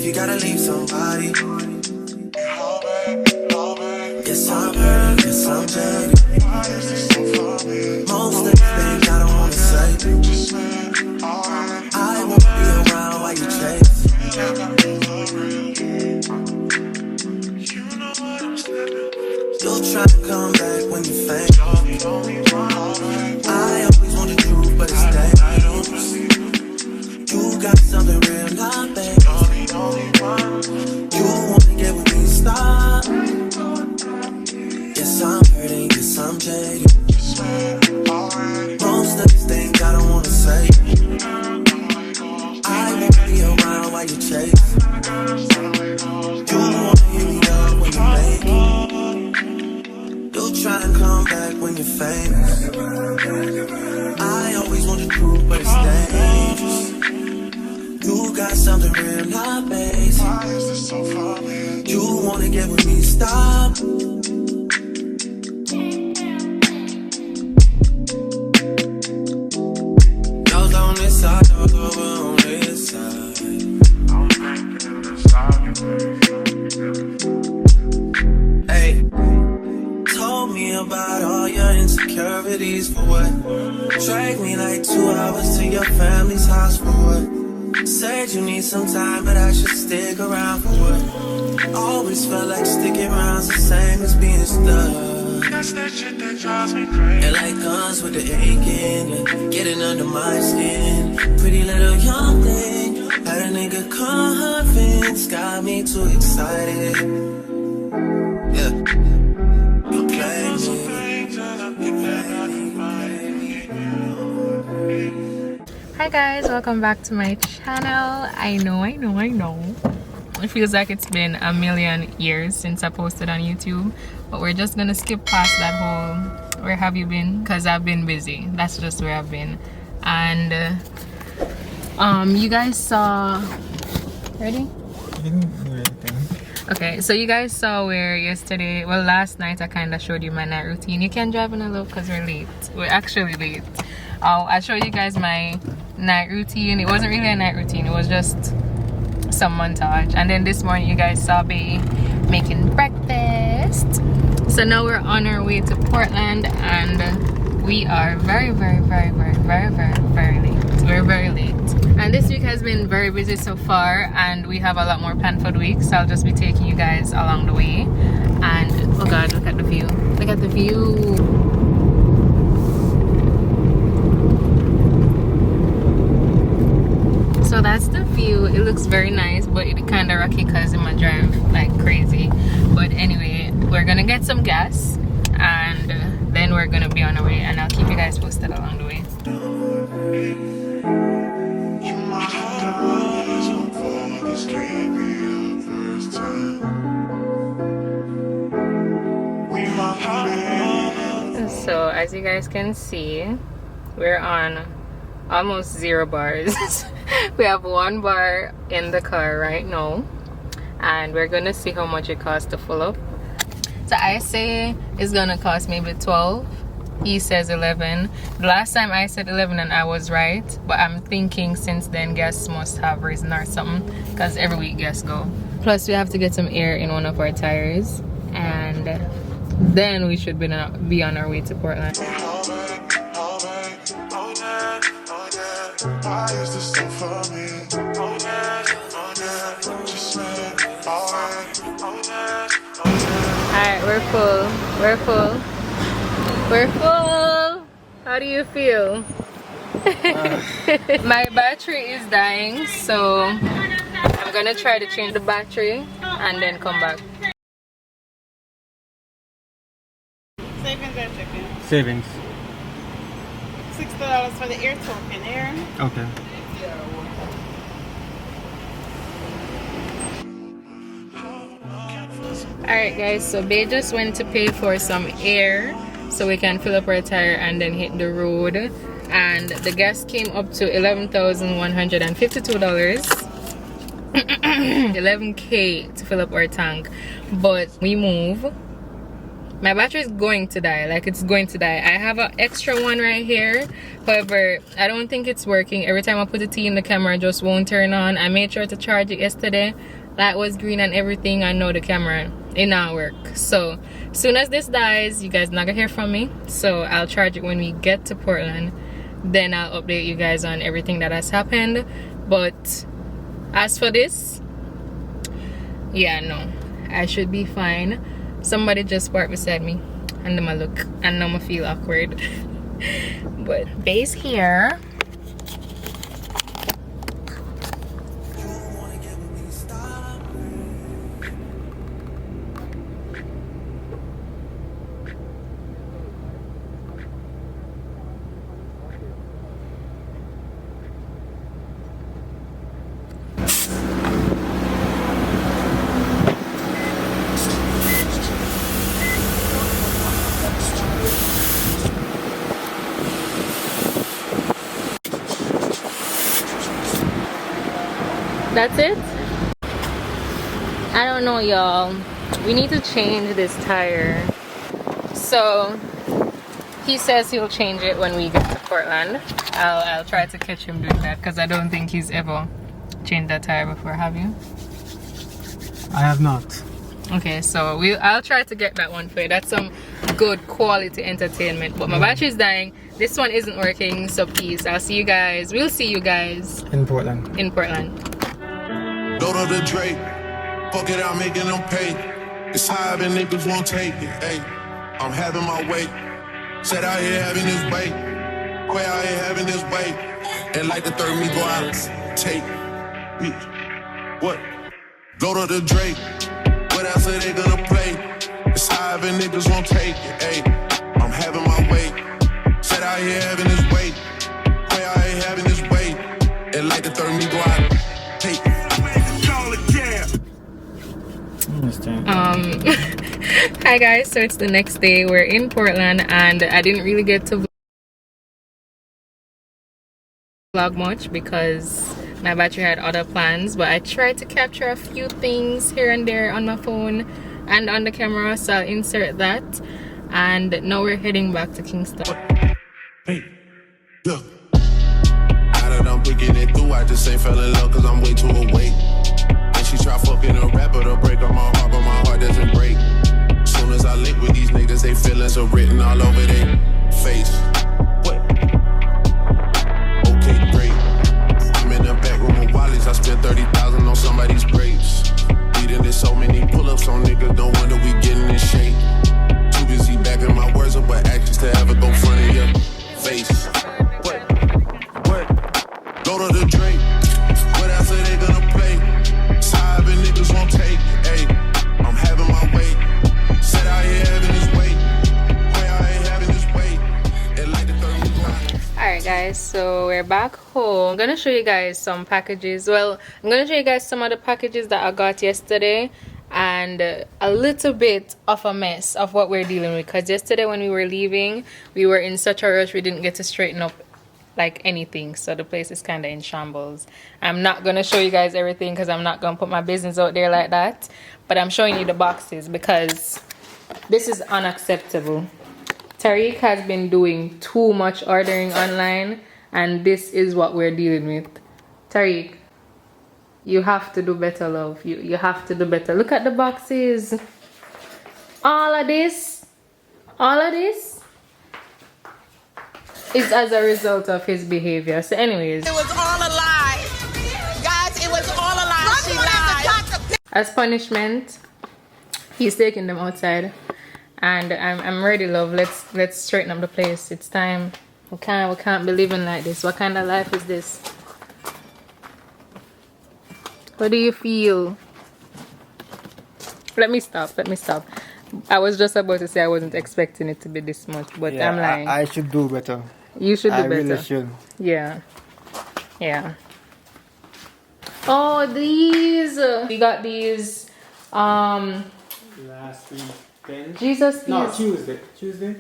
you gotta leave somebody. Yes, I'm hurt, yes, I'm jaded. Most of the things I don't wanna say. I won't be around while you chase. You'll try to come back when you faint. I always want the truth, but it's dangerous. You got something real, not bad. You wanna get with me, stop. Yes, I'm hurting, yes, I'm jaded. Most of these things I don't wanna say. I won't be around while you chase. You wanna hit me up when you make it. You'll try and come back when you're famous. I always want the truth, but it's dangerous. You got something real, not basic. You wanna get with me, stop. Y'all on this side, y'all over on this side. Hey, told me about all your insecurities for what? Drag me like 2 hours to your family's house for what? Said you need some time, but I should stick around for what? Always felt like sticking around's the same as being stuck. That's that shit that drives me crazy. And like guns with the aching, yeah, getting under my skin. Pretty little young thing, had a nigga convinced, got me too excited. Yeah, you play me. Hi guys, welcome back to my channel. I know it feels like it's been a million years since I posted on YouTube, but we're just gonna skip past that whole where have you been, because I've been busy. That's just where I've been. And you guys saw, ready? Okay, so you guys saw where yesterday, well last night I kind of showed you my night routine. You can drive in a little because we're late. We're actually late. I showed you guys my night routine. It wasn't really a night routine, it was just some montage. And then this morning you guys saw me making breakfast. So now we're on our way to Portland and we are very late. We're very late. And this week has been very busy so far and we have a lot more planned for the week, so I'll just be taking you guys along the way. And oh god, look at the view. Look at the view. So that's the view. It looks very nice, but it's kind of rocky because I'm gonna drive like crazy. But anyway, we're gonna get some gas and then we're gonna be on our way, and I'll keep you guys posted along the way. So as you guys can see, we're on almost 0 bars. We have 1 bar in the car right now and we're gonna see how much it costs to fill up. So I say it's gonna cost maybe 12, he says 11. The last time I said 11 and I was right, but I'm thinking since then gas must have risen or something because every week gas go. Plus we have to get some air in one of our tires and then we should be on our way to Portland. Alright, we're full. How do you feel? My battery is dying, so I'm gonna try to change the battery and then come back. Savings or chicken? Savings. $60 for the air token. Air? Okay. Alright guys, so they just went to pay for some air so we can fill up our tire and then hit the road, and the gas came up to $11,152. 11K to fill up our tank, but we move my battery is going to die. Like, it's going to die. I have an extra one right here. However, I don't think it's working. Every time I put the tea in the camera, it just won't turn on. I made sure to charge it yesterday. Light was green and everything. I know the camera, it not work. So as soon as this dies, you guys not gonna hear from me. So I'll charge it when we get to Portland. Then I'll update you guys on everything that has happened. But as for this, yeah, no, I should be fine. Somebody just parked beside me and then I look and now I feel awkward. But base here. That's it? I don't know, y'all. We need to change this tire. So he says he'll change it when we get to Portland. I'll try to catch him doing that because I don't think he's ever changed that tire before. Have you? I have not. Okay, so I'll try to get that one for you. That's some good quality entertainment. But my battery's dying. This one isn't working, so peace. I'll see you guys. We'll see you guys In Portland. in Portland. Go to the Drake, fuck it out, making them pay. It's high, and niggas won't take it. Hey, I'm having my way. Said out here having this bait. Quay out here having this bait. And like the third me go out, take me. What? Go to the Drake. What else are they gonna play? It's high, and niggas won't take it. Hey, I'm having my way. Said out here having this bait. Quay out here having this bait. And like the third me go out, take me. Hi guys, so it's the next day. We're in Portland and I didn't really get to vlog much because my battery had other plans, but I tried to capture a few things here and there on my phone and on the camera, so I'll insert that. And now we're heading back to Kingston. Hey, look. Out of them picking it through, I just ain't fell in love cause I'm way too awake. She try fucking a rapper to break on my heart, but my heart doesn't break. Soon as I link with these niggas, they feelings are written all over their face. What? Okay, great. I'm in the back room with Wally's. I spent 30,000 on somebody's grapes. Eating this so many pull-ups on niggas, no wonder we getting in shape. Too busy backing my words up with actions to ever go front of your face. What? Go to the Drake. What else are they gonna play? Niggas won't take it, hey. I'm having my way. Said I ain't having this weight. Way I ain't having this weight. And like the third. Alright guys, so we're back home. I'm gonna show you guys some packages. Well, I'm gonna show you guys some of the packages that I got yesterday and a little bit of a mess of what we're dealing with, because yesterday when we were leaving, we were in such a rush we didn't get to straighten up like anything, so the place is kind of in shambles. I'm not gonna show you guys everything because I'm not gonna put my business out there like that, but I'm showing you the boxes because this is unacceptable. Tariq has been doing too much ordering online and this is what we're dealing with. Tariq, you have to do better, love. You have to do better. Look at the boxes. All of this is as a result of his behavior. So anyways, It was all a lie. Guys, it was all a lie. She lied. as punishment, he's taking them outside. And I'm ready, love. Let's straighten up the place. It's time. We can't be living like this. What kind of life is this? What do you feel? Let me stop. I was just about to say I wasn't expecting it to be this much, but Yeah, I'm lying. I should do better. You should do I better. really should. Yeah. Oh, these. We got these. Last week. Jesus. No, These. Tuesday.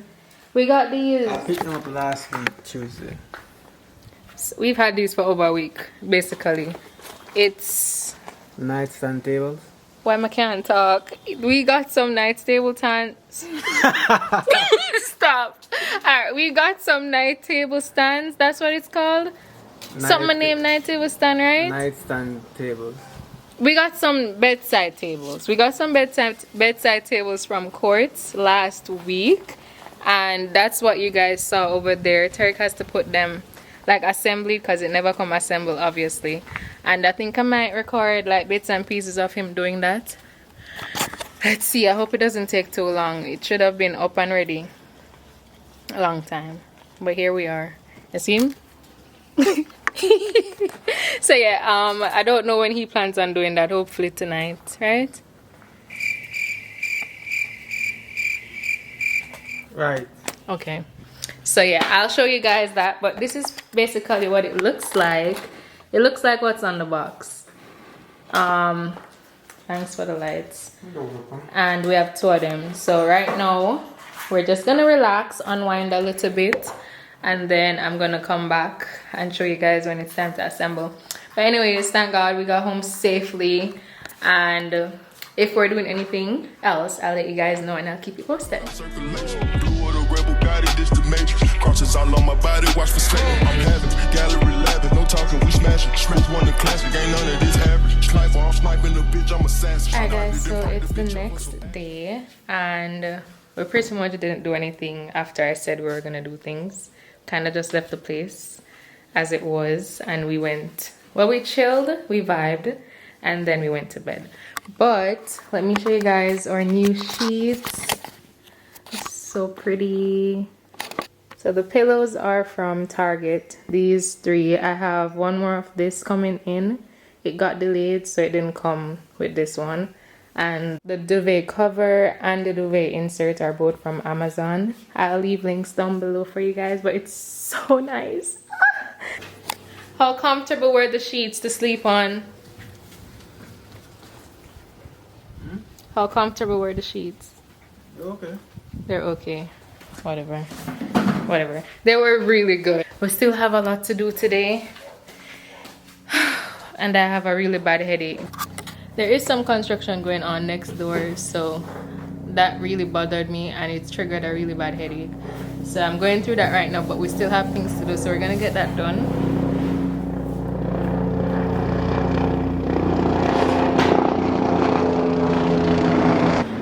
We got these. I picked them up last week, Tuesday. We've had these for over a week, basically. It's Nightstand tables. Why I can't talk? We got some night table stands. Stop. Alright, we got some night table stands. That's what it's called. Something named night table stand, right? Nightstand tables. We got some bedside tables. We got some bedside tables from Quartz last week, and that's what you guys saw over there. Tarek has to put them like assembly because it never come assembled, obviously. And I think I might record like bits and pieces of him doing that. Let's see. I hope it doesn't take too long. It should have been up and ready a long time, but here we are. You see him? So yeah, I don't know when he plans on doing that. Hopefully tonight, right? Right. Okay. So yeah, I'll show you guys that, but this is basically what it looks like. It looks like what's on the box. Thanks for the lights. And we have two of them. So right now we're just gonna relax, unwind a little bit, and then I'm gonna come back and show you guys when it's time to assemble. But anyways, thank God we got home safely, and if we're doing anything else, I'll let you guys know and I'll keep you posted. Crosses all on my body, watch for sale. I'm having gallery laughing, no talking, we smashing. Smash one in classic, ain't none of this average. Sniper, I'm sniping the bitch, I'm assassin. Alright guys, so it's the next day, and we pretty much didn't do anything after I said we were gonna do things. Kind of just left the place as it was, and we went, well, we chilled, we vibed, and then we went to bed. But let me show you guys our new sheets. It's so pretty. So the pillows are from Target. These three. I have one more of this coming in. It got delayed, so it didn't come with this one. And the duvet cover and the duvet insert are both from Amazon. I'll leave links down below for you guys, but it's so nice. How comfortable were the sheets to sleep on? How comfortable were the sheets? They're okay. They're okay. Whatever. They were really good. We still have a lot to do today. And I have a really bad headache. There is some construction going on next door, so that really bothered me and it triggered a really bad headache. So I'm going through that right now, but we still have things to do, so we're gonna get that done.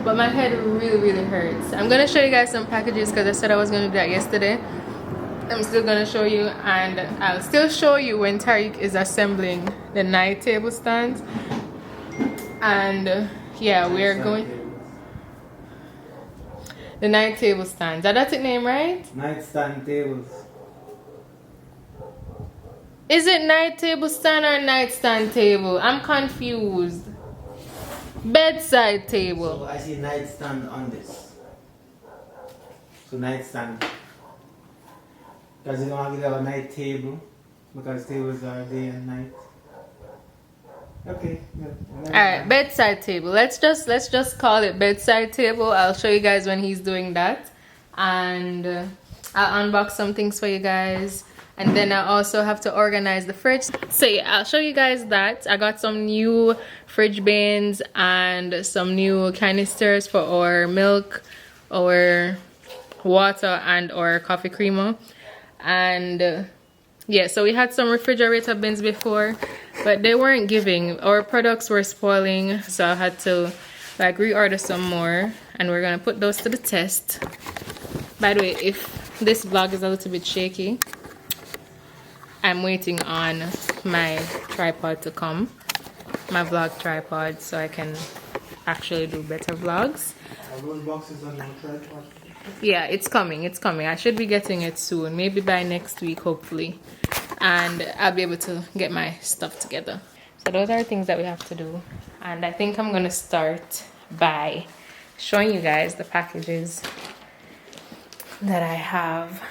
But my head really hurts. I'm gonna show you guys some packages because I said I was gonna do that yesterday. I'm still gonna show you, and I'll still show you when Tariq is assembling the night table stands. And yeah, we're going the night table stands. That's its name, right? Nightstand tables. Is it night table stand or nightstand table? I'm confused. Bedside table. So I see nightstand on this. So nightstand. Because you don't have a night table. Because tables are day and night. Okay. Yeah. Alright, bedside table. Let's just call it bedside table. I'll show you guys when he's doing that. And I'll unbox some things for you guys. And then I also have to organize the fridge. So yeah, I'll show you guys that. I got some new fridge bins and some new canisters for our milk, our water, and our coffee creamer. And yeah, so we had some refrigerator bins before, but they weren't giving. Our products were spoiling, so I had to like reorder some more, and we're gonna put those to the test. By the way, if this vlog is a little bit shaky, I'm waiting on my tripod to come, my vlog tripod, so I can actually do better vlogs. Are those boxes on your tripod? Yeah, it's coming. I should be getting it soon, maybe by next week, hopefully, and I'll be able to get my stuff together. So those are things that we have to do, and I think I'm gonna start by showing you guys the packages that I have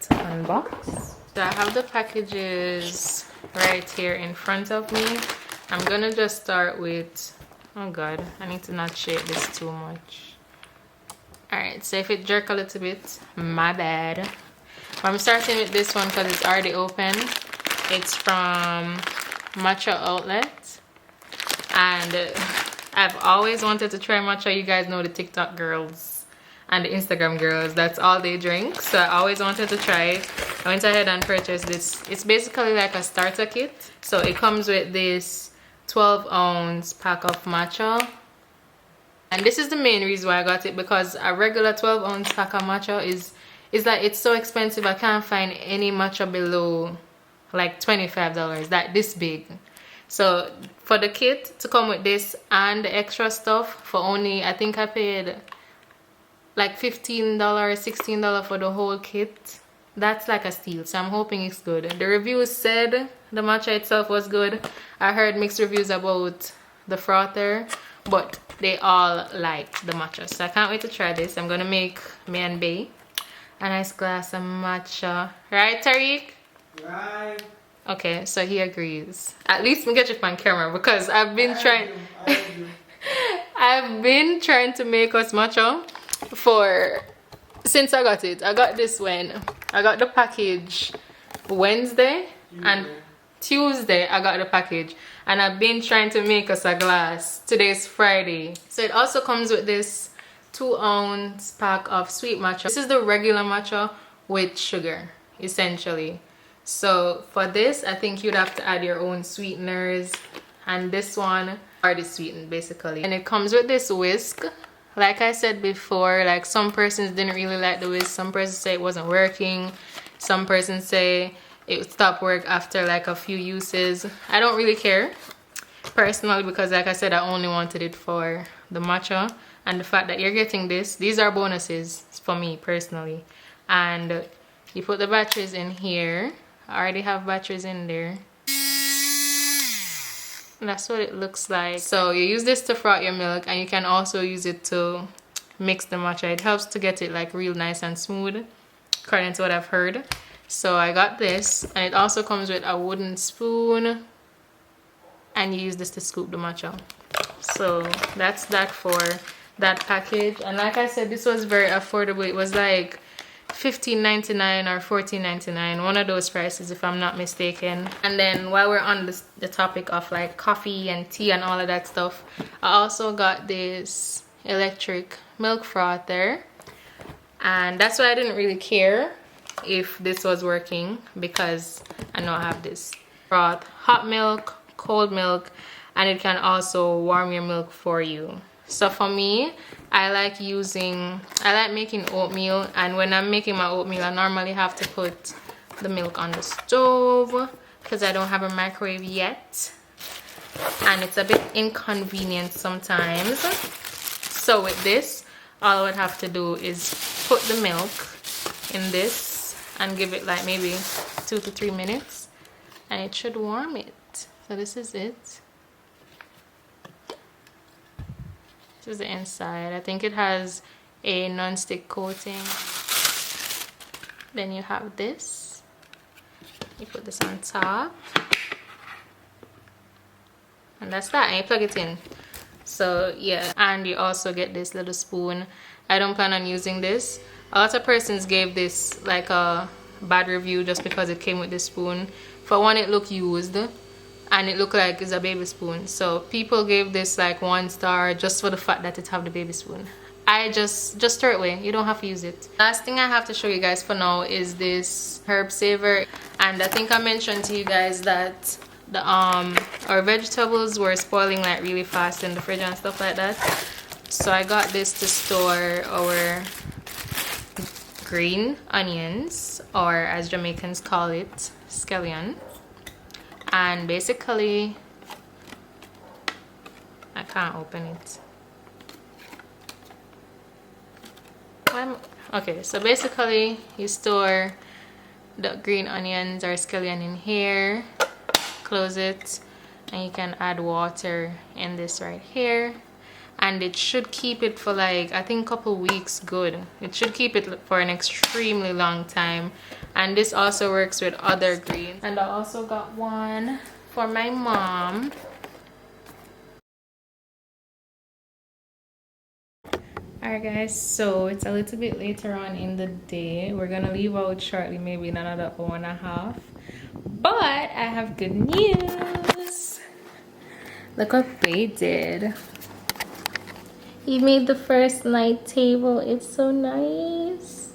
to unbox. So I have the packages right here in front of me. I'm gonna just start with, oh god, I need to not shake this too much. Alright, so if it jerk a little bit, my bad. I'm starting with this one because it's already open. It's from Matcha Outlet, and I've always wanted to try matcha. You guys know the TikTok girls and the Instagram girls, that's all they drink. So I always wanted to try it. I went ahead and purchased this. It's basically like a starter kit. So it comes with this 12-ounce pack of matcha. And this is the main reason why I got it, because a regular 12-ounce pack of matcha is like, it's so expensive. I can't find any matcha below like $25, like this big. So for the kit to come with this and the extra stuff for only, I think I paid like $15, $16 for the whole kit. That's like a steal. So I'm hoping it's good. The reviews said the matcha itself was good. I heard mixed reviews about the frother, but they all liked the matcha. So I can't wait to try this. I'm gonna make me and Bay a nice glass of matcha. Right, Tariq? Right. Okay, so he agrees. At least we get you on camera, because I've been trying I've been trying to make us matcha since I got it. I got this when I got the package Wednesday, and Tuesday I got the package, and I've been trying to make us a glass. Today's Friday. So it also comes with this 2-ounce pack of sweet matcha. This is the regular matcha with sugar, essentially. So for this, I think you'd have to add your own sweeteners, and this one already sweetened basically. And it comes with this whisk. Like I said before, like some persons didn't really like the whisk. Some persons say it wasn't working. Some persons say it would stop work after like a few uses. I don't really care personally, because like I said, I only wanted it for the matcha, and the fact that you're getting this, these are bonuses for me personally. And you put the batteries in here. I already have batteries in there. And that's what it looks like. So you use this to froth your milk, and you can also use it to mix the matcha. It helps to get it like real nice and smooth, according to what I've heard. So I got this, and it also comes with a wooden spoon, and you use this to scoop the matcha. So that's that for that package. And like I said, this was very affordable. It was like $15.99 or $14.99, one of those prices if I'm not mistaken. And then while we're on the topic of like coffee and tea and all of that stuff, I also got this electric milk frother, and that's why I didn't really care if this was working, because I know I have this froth hot milk, cold milk, and it can also warm your milk for you. So for me, I like making oatmeal, and when I'm making my oatmeal, I normally have to put the milk on the stove because I don't have a microwave yet, and it's a bit inconvenient sometimes. So with this, all I would have to do is put the milk in this and give it like maybe 2 to 3 minutes, and it should warm it. So this is it. This is the inside. I think it has a non-stick coating. Then you have this. You put this on top. And that's that. And you plug it in. So yeah. And you also get this little spoon. I don't plan on using this. A lot of persons gave this like a bad review just because it came with this spoon. For one, it looked used, and it looked like it's a baby spoon. So people gave this like 1 star just for the fact that it have the baby spoon. I just throw it away. You don't have to use it. Last thing I have to show you guys for now is this herb saver. And I think I mentioned to you guys that the our vegetables were spoiling like really fast in the fridge and stuff like that. So I got this to store our green onions, or as Jamaicans call it, scallion. And basically, I can't open it. Okay, so basically you store the green onions or scallion in here, close it, and you can add water in this right here, and it should keep it for like, I think, a couple weeks good. It should keep it for an extremely long time. And this also works with other greens. And I also got one for my mom. Alright guys, so it's a little bit later on in the day. We're gonna leave out shortly, maybe in another hour and a half. But I have good news. Look what they did. He made the first night table. It's so nice.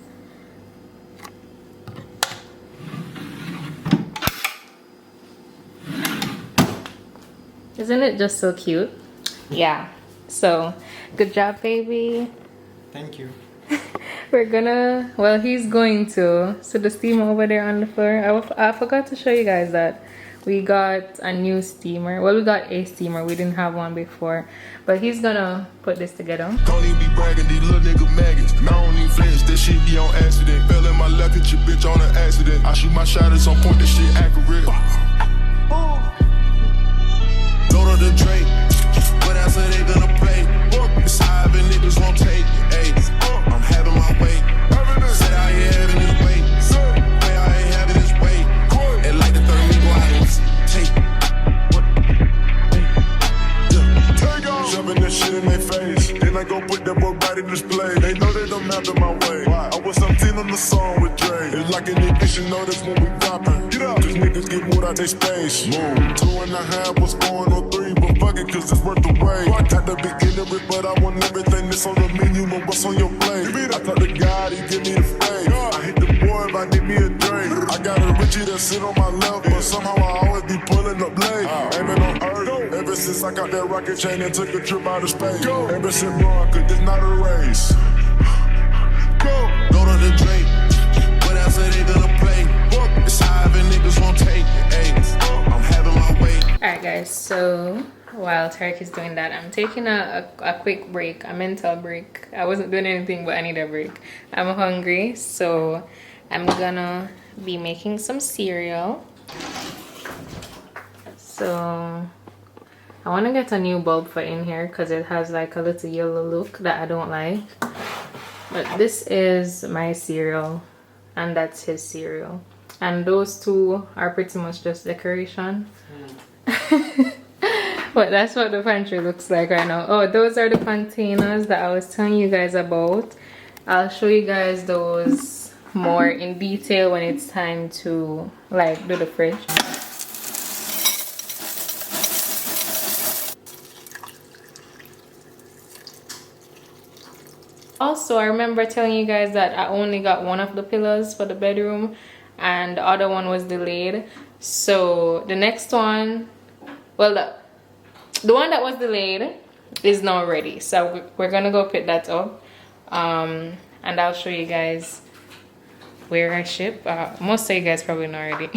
Isn't it just so cute? Yeah. So, good job, baby. Thank you. We're gonna, well, he's going to. So the steamer over there on the floor. I forgot to show you guys that we got a new steamer. Well, we got a steamer. We didn't have one before. But he's gonna put this together. Don't even be bragging, these little nigga maggots. I don't even flinch, this shit be on accident. Fell in my lap, hit your bitch on an accident. I shoot my shot, it's on point, this shit accurate. Go to the Drake, what else are they gonna play? It's high, and niggas won't take it. Ayy, I'm having my way. Sit out here having this weight. Way I ain't having this weight. And like the third nigga, I was take. Shoving that shit in their face. Then I go put that boy right in display. They know they don't have my way. I was 17 on the song with Dre. It's like an ignition notice when we dropping. Get up. Cause niggas get moved out they space. Move. 2.5 was going on 3, but fuck it, cause it's worth the wait. I got the beginning, but I want everything that's on the menu and what's on your plate. I talk to God, he give me the faith. I hit the boy if I need me a drink. I got a Richie that sit on my left, but somehow I always be pulling up blade. Aiming on earth. Ever since I got that rocket chain and took a trip out of space. Ever since born, cause this not a race. Go to the Drake. What else are they gonna play? It's high and niggas won't take it. Ayy, I'm having my way. Alright guys, so while Tarek is doing that, I'm taking a quick break, a mental break. I wasn't doing anything, but I need a break. I'm hungry, so I'm gonna be making some cereal. So I want to get a new bulb for in here because it has like a little yellow look that I don't like. But this is my cereal and that's his cereal. And those two are pretty much just decoration. But that's what the pantry looks like right now. Oh, those are the containers that I was telling you guys about. I'll show you guys those more in detail when it's time to like do the fridge. Also, I remember telling you guys that I only got one of the pillows for the bedroom and the other one was delayed. So the next one, well, the one that was delayed is now ready. So we're gonna go pick that up. And I'll show you guys where I ship. Most of you guys probably know already.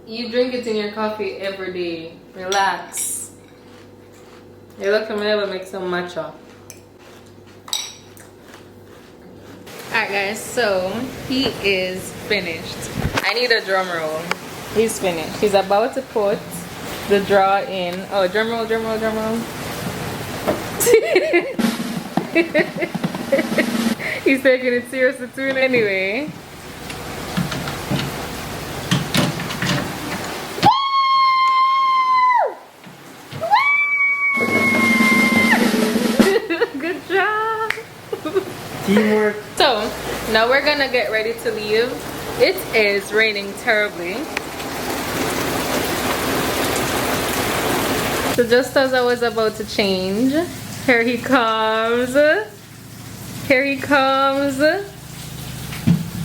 You drink it in your coffee every day. Relax. You look at me, never make some matcha. Alright guys, so he is finished. I need a drum roll. He's finished. He's about to put the draw in. Oh, drum roll, drum roll, drum roll. He's taking it seriously too anyway. Good job. Teamwork. So now we're gonna get ready to leave. It is raining terribly. So just as I was about to change, here he comes. Here he comes.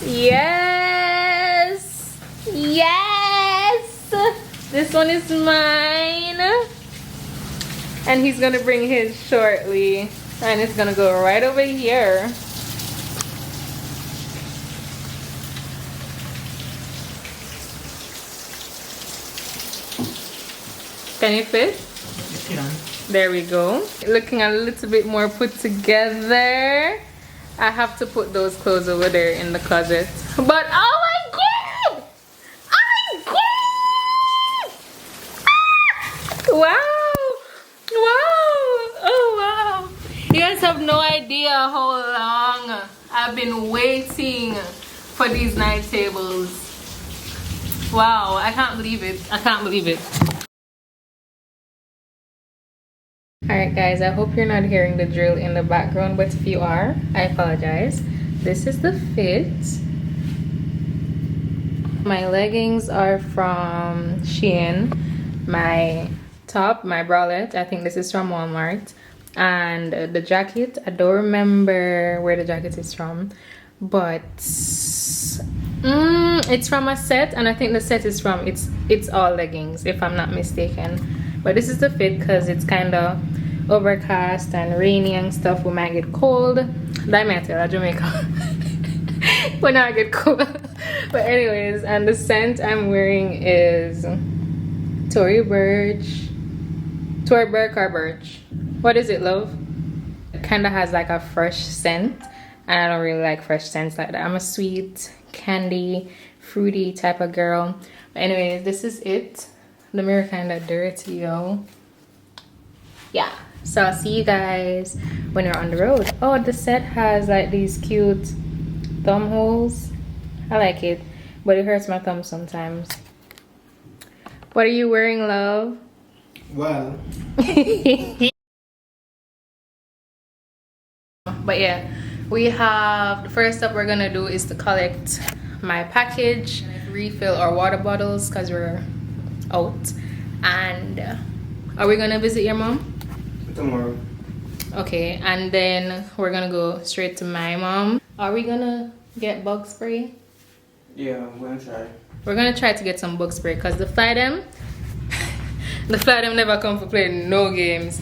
Yes. Yes. This one is mine. And he's gonna bring his shortly. And it's gonna go right over here. Can it fit? Yeah. There we go. Looking a little bit more put together. I have to put those clothes over there in the closet. But oh my god! Oh my god! Ah! Wow! Wow! Oh wow! You guys have no idea how long I've been waiting for these night tables. Wow, I can't believe it. I can't believe it. Alright guys, I hope you're not hearing the drill in the background, but if you are, I apologize. This is the fit. My leggings are from Shein. My top, my bralette, I think this is from Walmart, and the jacket, I don't remember where the jacket is from, but it's from a set, and I think the set is from it's all leggings if I'm not mistaken. But this is the fit because it's kind of overcast and rainy and stuff. We might get cold. That might tell Jamaica. When I get cold. But anyways, and the scent I'm wearing is Tory Burch or Birch. What is it, love? It kind of has like a fresh scent, and I don't really like fresh scents like that. I'm a sweet, candy, fruity type of girl. But anyways, this is it. The mirror kind of dirty, yo. Yeah, so I'll see you guys when you're on the road. Oh, the set has like these cute thumb holes. I like it, but it hurts my thumb sometimes. What are you wearing, love? Well. But yeah, we have, the first step we're gonna do is to collect my package, refill our water bottles because we're out. And are we gonna visit your mom? Tomorrow. Okay, and then we're gonna go straight to my mom. Are we gonna get bug spray? Yeah, I'm gonna try. We're gonna try to get some bug spray because the fly them never come for playing no games.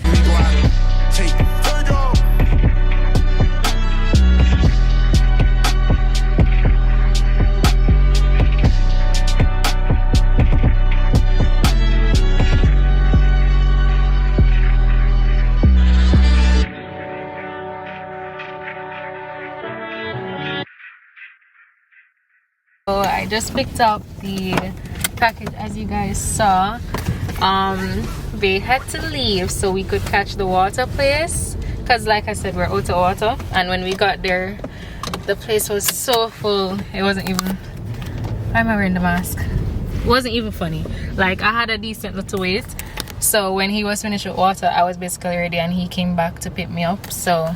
So I just picked up the package, as you guys saw. They had to leave so we could catch the water place, because like I said, we're out of water, and when we got there the place was so full. It wasn't even, why am I wearing the mask? It wasn't even funny. Like, I had a decent little wait, so when he was finished with water I was basically ready and he came back to pick me up. So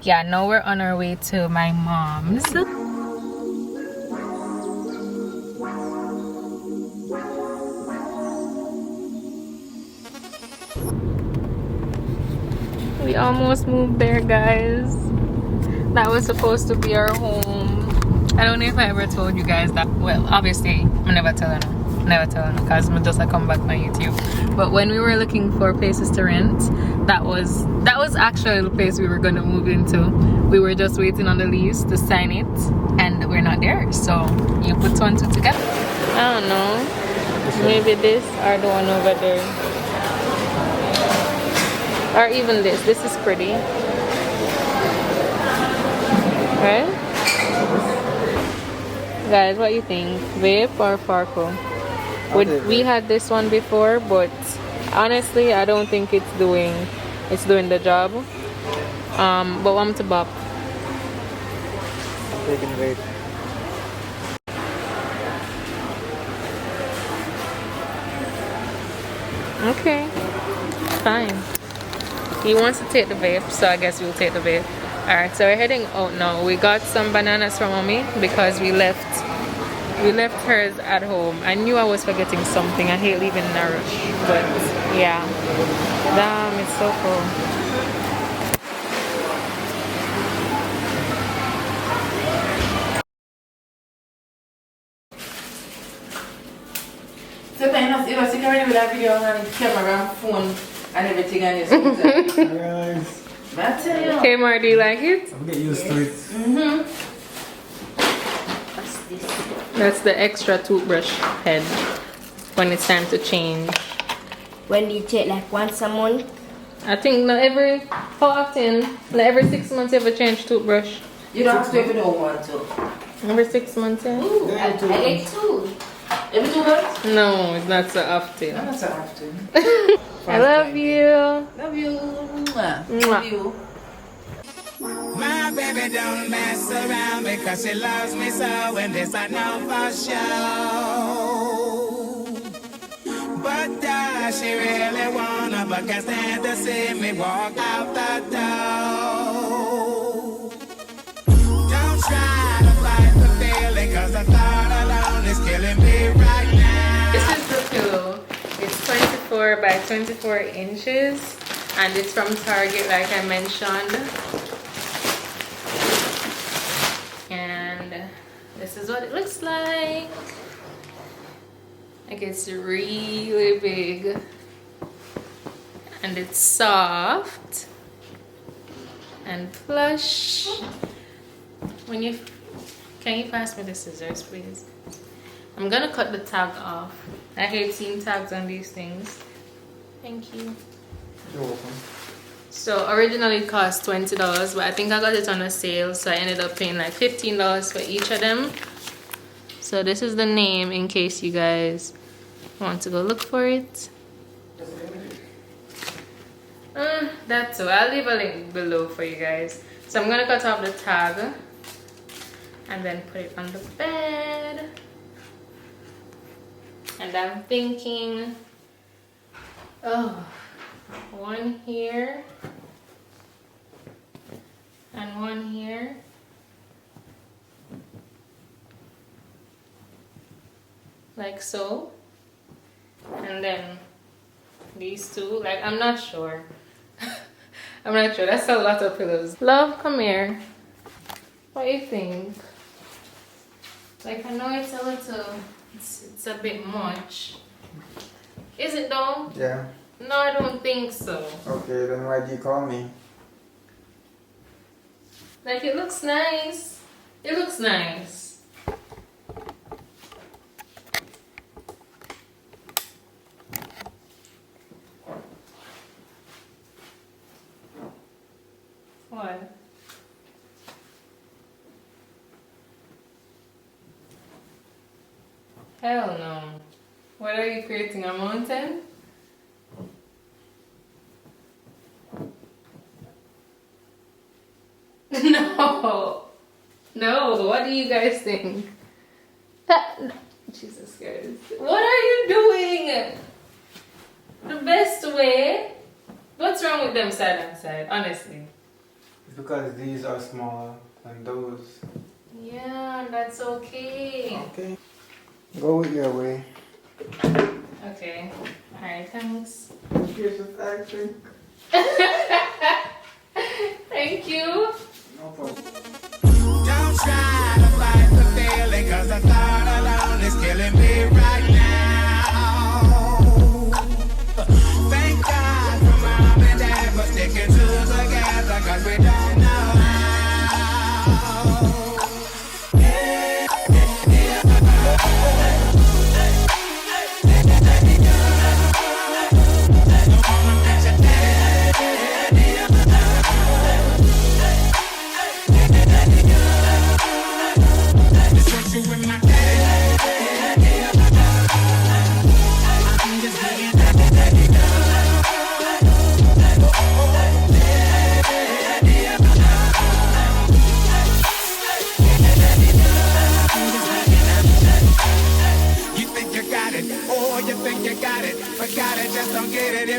yeah, now we're on our way to my mom's. We almost moved there, guys. That was supposed to be our home. I don't know if I ever told you guys that. Well, obviously I never tell her because I just come back on YouTube. But when we were looking for places to rent, that was actually the place we were gonna move into. We were just waiting on the lease to sign it, and we're not there. So you put 2 and 2 together. I don't know. Maybe this or the one over there. Or even this. This is pretty. Right? Guys, what you think? Vape or Farco? We had this one before, but honestly, I don't think it's doing the job. But I'm to bop. Taking vape. Okay. Fine. He wants to take the vape, so I guess we'll take the vape. Alright, so we're heading out now. We got some bananas from mommy because we left hers at home. I knew I was forgetting something. I hate leaving in a rush, but yeah. Damn, it's so cool. Sometimes you see camera with a video and camera, phone and everything and you Okay, Mar, do you like it? I'm getting used to it. What's this? That's the extra toothbrush head when it's time to change. When do you take, like once a month? I think not every, how often? Like every 6 months you ever change toothbrush. You don't have to if you don't want to. Every 6 months, yeah? Ooh, I get 2. Every 2 months? No, it's not so often. I'm not so often. I love you. Love you. Mwah. Love you. My baby don't mess around because she loves me so, and this I know for sure. But does she really wanna, but can't stand to see me walk out the door. Don't try to fight the feeling, cause the thought alone is killing me right now. This is the pillow. It's 25 24 by 24 inches, and it's from Target, like I mentioned. And this is what it looks like. Like, it's really big, and it's soft and plush. When you can you pass me the scissors, please? I'm gonna cut the tag off. I hate seeing tags on these things. Thank you. You're welcome. So originally it cost $20, but I think I got it on a sale, so I ended up paying like $15 for each of them. So this is the name in case you guys want to go look for it. That's so I'll leave a link below for you guys. So I'm gonna cut off the tag and then put it on the bed. And I'm thinking, oh, one here and one here. Like so. And then these two, like, I'm not sure. I'm not sure. That's a lot of pillows. Love, come here. What do you think? Like, I know it's a little, it's a bit much. Is it though? Yeah. No, I don't think so. Okay, then why do you call me? Like, it looks nice. It looks nice. What? Hell no. What are you creating, a mountain? No. No, what do you guys think? Jesus Christ. What are you doing? The best way? What's wrong with them side and side, honestly? It's because these are smaller than those. Yeah, that's okay. Okay. Go with your way. Okay. Alright, thanks. Here's the acting. Thank you. No problem. Don't try to fight the feeling, cause the thought alone is killing me right now. Thank God for mom and dad for sticking together, cause we don't know how.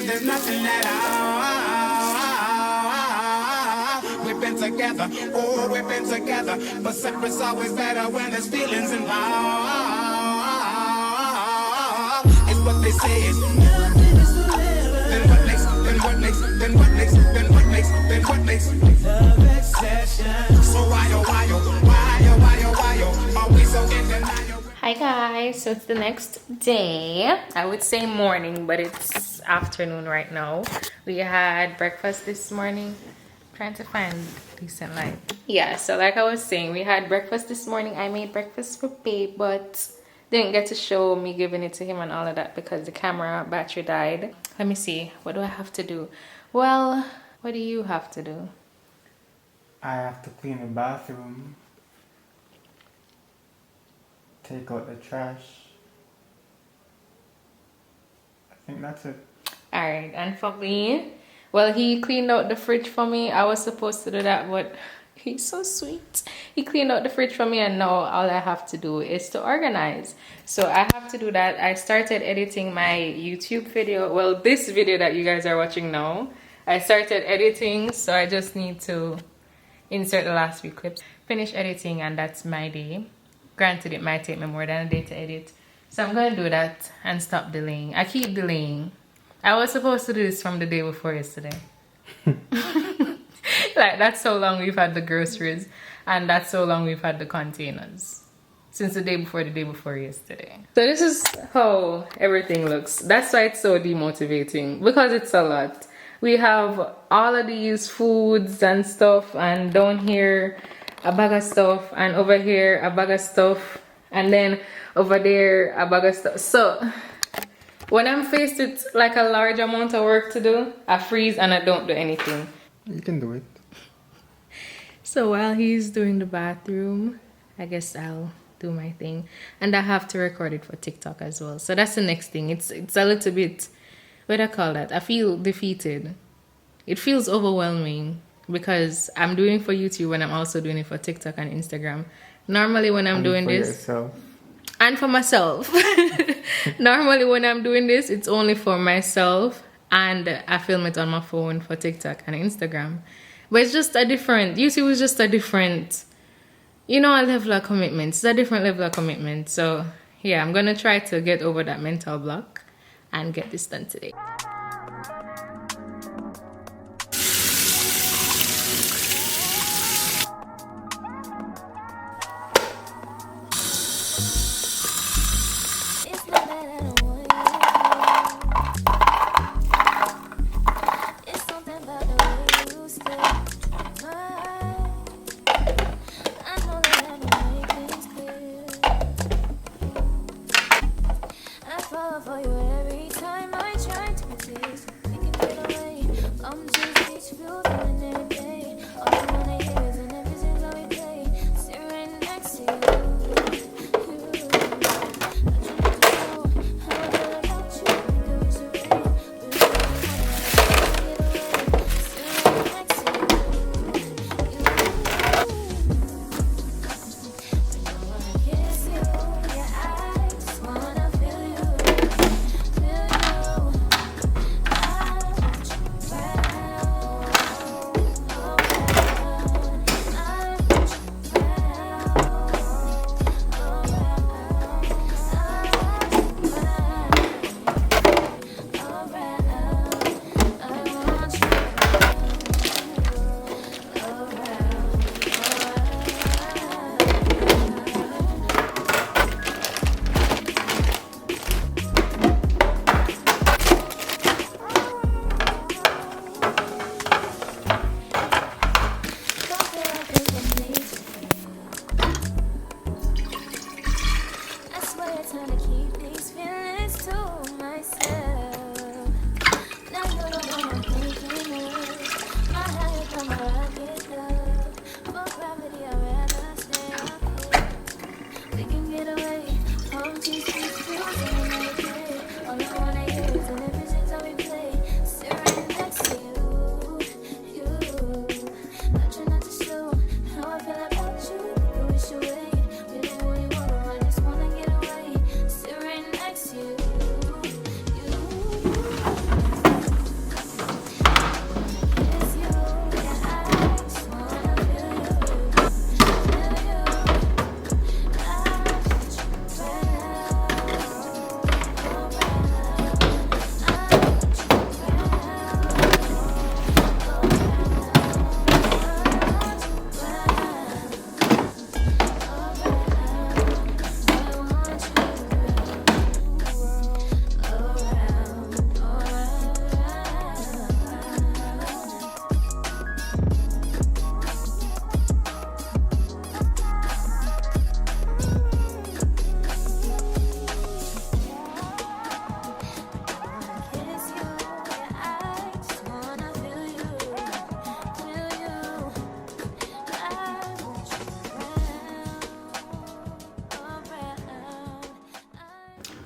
There's nothing at all. We've been together, oh, we've been together, but separate's always better when there's feelings involved. It's what they say is nothing is forever. Then what makes, then what makes, then what makes, then what makes, then what makes love exception? So why are we so in denial? Hi guys, so it's the next day. I would say morning, but it's afternoon right now. We had breakfast this morning. I'm trying to find decent light. Yeah, so like I was saying, we had breakfast this morning. I made breakfast for Babe, but didn't get to show me giving it to him and all of that because the camera battery died. Let me see, what do I have to do? Well, what do you have to do? I have to clean the bathroom. Take out the trash. I think that's it. Alright, and for me, well, he cleaned out the fridge for me. I was supposed to do that, but he's so sweet. He cleaned out the fridge for me, and now all I have to do is to organize. So I have to do that. I started editing my YouTube video. Well, this video that you guys are watching now, I started editing, so I just need to insert the last few clips. Finish editing, and that's my day. Granted, it might take me more than a day to edit. So I'm going to do that and stop delaying. I keep delaying. I was supposed to do this from the day before yesterday. Like, that's so long we've had the groceries, and that's so long we've had the containers. Since the day before yesterday. So this is how everything looks. That's why it's so demotivating, because it's a lot. We have all of these foods and stuff, and down here a bag of stuff, and over here a bag of stuff, and then over there a bag of stuff. So when I'm faced with like a large amount of work to do, I freeze and I don't do anything. You can do it. So while he's doing the bathroom, I guess I'll do my thing, and I have to record it for TikTok as well. So that's the next thing. It's a little bit, what do I call that? I feel defeated. It feels overwhelming because I'm doing it for YouTube and I'm also doing it for TikTok and Instagram. Normally when I'm doing this, yourself. and for myself. Normally when I'm doing this, it's only for myself, and I film it on my phone for TikTok and Instagram. But it's just a different, YouTube is just a different, you know, a level of commitment. It's a different level of commitment. So yeah, I'm gonna try to get over that mental block and get this done today.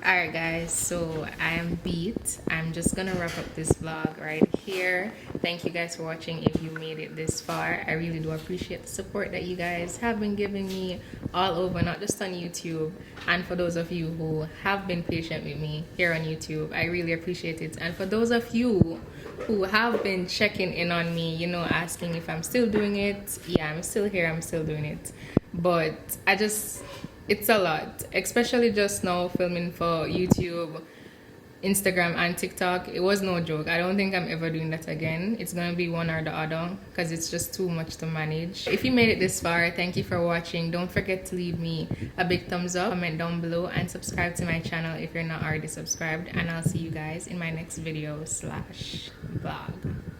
Alright guys, so I am beat. I'm just gonna wrap up this vlog right here. Thank you guys for watching. If you made it this far, I really do appreciate the support that you guys have been giving me all over, not just on YouTube. And for those of you who have been patient with me here on YouTube, I really appreciate it. And for those of you who have been checking in on me, you know, asking if I'm still doing it, yeah, I'm still here, I'm still doing it. But it's a lot, especially just now filming for YouTube, Instagram and TikTok. It was no joke. I don't think I'm ever doing that again. It's gonna be one or the other because it's just too much to manage. If you made it this far, thank you for watching. Don't forget to leave me a big thumbs up, comment down below, and subscribe to my channel if you're not already subscribed. And I'll see you guys in my next video / vlog.